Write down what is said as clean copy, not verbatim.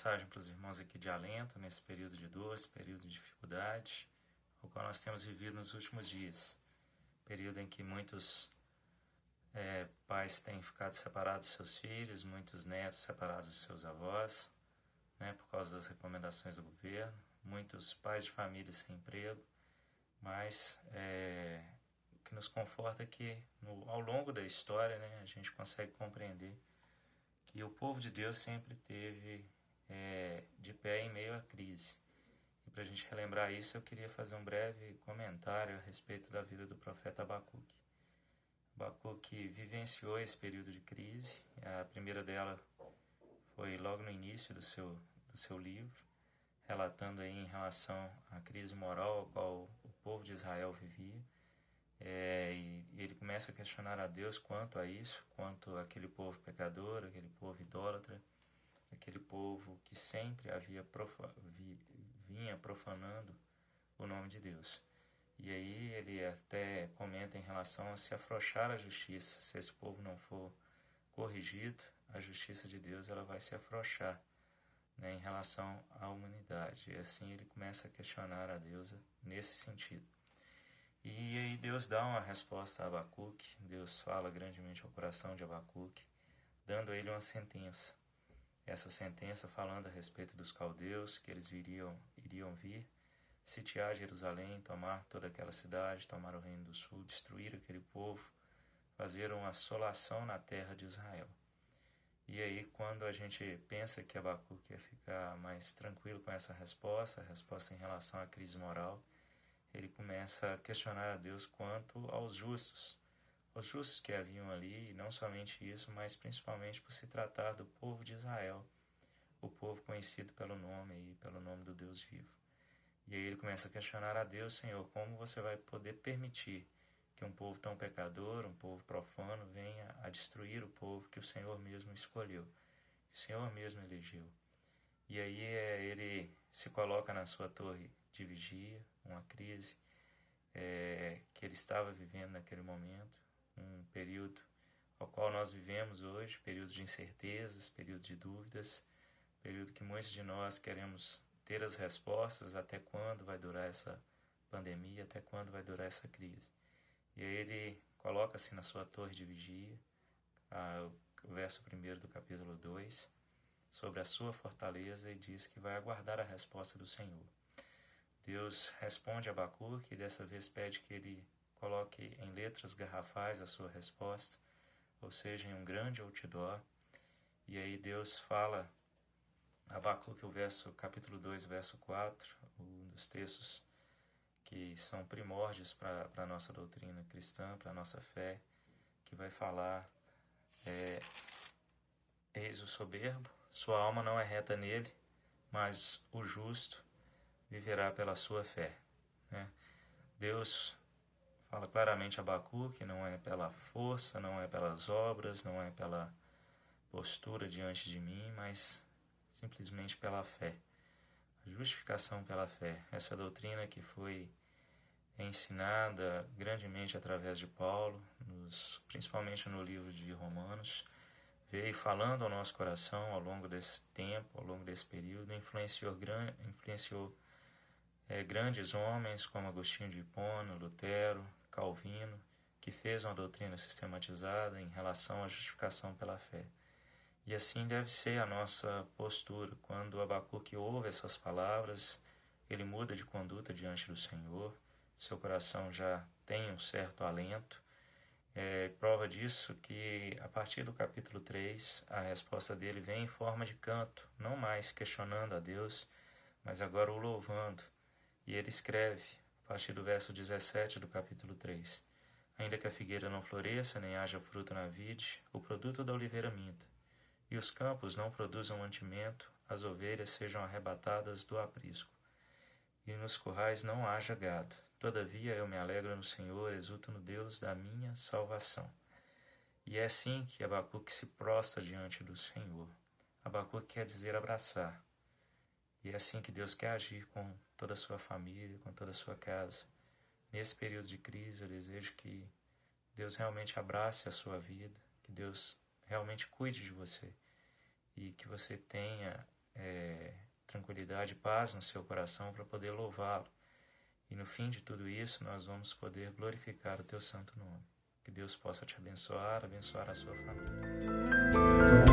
mensagem para os irmãos aqui de alento nesse período de dor, esse período de dificuldade, o qual nós temos vivido nos últimos dias. Período em que muitos pais têm ficado separados dos seus filhos, muitos netos separados dos seus avós, por causa das recomendações do governo, muitos pais de família sem emprego, mas o que nos conforta é que ao longo da história a gente consegue compreender que o povo de Deus sempre esteve de pé em meio à crise. E para a gente relembrar isso, eu queria fazer um breve comentário a respeito da vida do profeta Abacuque. Abacuque vivenciou esse período de crise. A primeira dela foi logo no início do seu livro, relatando aí em relação à crise moral a qual o povo de Israel vivia. E ele começa a questionar a Deus quanto a isso, quanto àquele povo pecador, aquele povo idólatra, aquele povo que sempre vinha profanando o nome de Deus. E aí ele até comenta em relação a se afrouxar a justiça. Se esse povo não for corrigido, a justiça de Deus ela vai se afrouxar em relação à humanidade. E assim ele começa a questionar a Deus nesse sentido. E aí Deus dá uma resposta a Abacuque, Deus fala grandemente ao coração de Abacuque, dando a ele uma sentença. Essa sentença falando a respeito dos caldeus, que eles iriam vir, sitiar Jerusalém, tomar toda aquela cidade, tomar o reino do sul, destruir aquele povo, fazer uma assolação na terra de Israel. E aí quando a gente pensa que Abacuque ia ficar mais tranquilo com essa resposta, a resposta em relação à crise moral, ele começa a questionar a Deus quanto aos justos que haviam ali, e não somente isso, mas principalmente por se tratar do povo de Israel, o povo conhecido pelo nome do Deus vivo. E aí ele começa a questionar a Deus: Senhor, como você vai poder permitir que um povo tão pecador, um povo profano, venha a destruir o povo que o Senhor mesmo escolheu, que o Senhor mesmo elegeu? E aí ele se coloca na sua torre de vigia, uma crise que ele estava vivendo naquele momento, um período ao qual nós vivemos hoje, período de incertezas, período de dúvidas, período que muitos de nós queremos ter as respostas até quando vai durar essa pandemia, até quando vai durar essa crise. E aí ele coloca-se na sua torre de vigia, o verso 1 do capítulo 2, sobre a sua fortaleza, e diz que vai aguardar a resposta do Senhor. Deus responde a Abacuque e dessa vez pede que ele coloque em letras garrafais a sua resposta, ou seja, em um grande outdoor. E aí Deus fala a Abacuque, capítulo 2, verso 4, um dos textos que são primórdios para a nossa doutrina cristã, para a nossa fé, que vai falar: eis o soberbo, sua alma não é reta nele, mas o justo viverá pela sua fé. Deus fala claramente a Abacuque que não é pela força, não é pelas obras, não é pela postura diante de mim, mas simplesmente pela fé. A justificação pela fé. Essa doutrina que foi ensinada grandemente através de Paulo, principalmente no livro de Romanos, veio falando ao nosso coração ao longo desse tempo, ao longo desse período, influenciou grandes homens como Agostinho de Hipona, Lutero, Calvino, que fez uma doutrina sistematizada em relação à justificação pela fé. E assim deve ser a nossa postura. Quando Abacuque ouve essas palavras, ele muda de conduta diante do Senhor, seu coração já tem um certo alento. Prova disso que a partir do capítulo 3, a resposta dele vem em forma de canto, não mais questionando a Deus, mas agora o louvando. E ele escreve, a partir do verso 17 do capítulo 3, ainda que a figueira não floresça, nem haja fruto na vide, o produto da oliveira minta, e os campos não produzam mantimento, as ovelhas sejam arrebatadas do aprisco, e nos currais não haja gado. Todavia eu me alegro no Senhor, exulto no Deus da minha salvação. E é assim que Abacuque se prostra diante do Senhor. Abacuque quer dizer abraçar. E é assim que Deus quer agir com toda a sua família, com toda a sua casa. Nesse período de crise, eu desejo que Deus realmente abrace a sua vida, que Deus realmente cuide de você e que você tenha tranquilidade e paz no seu coração para poder louvá-lo. E no fim de tudo isso, nós vamos poder glorificar o teu santo nome. Que Deus possa te abençoar a sua família.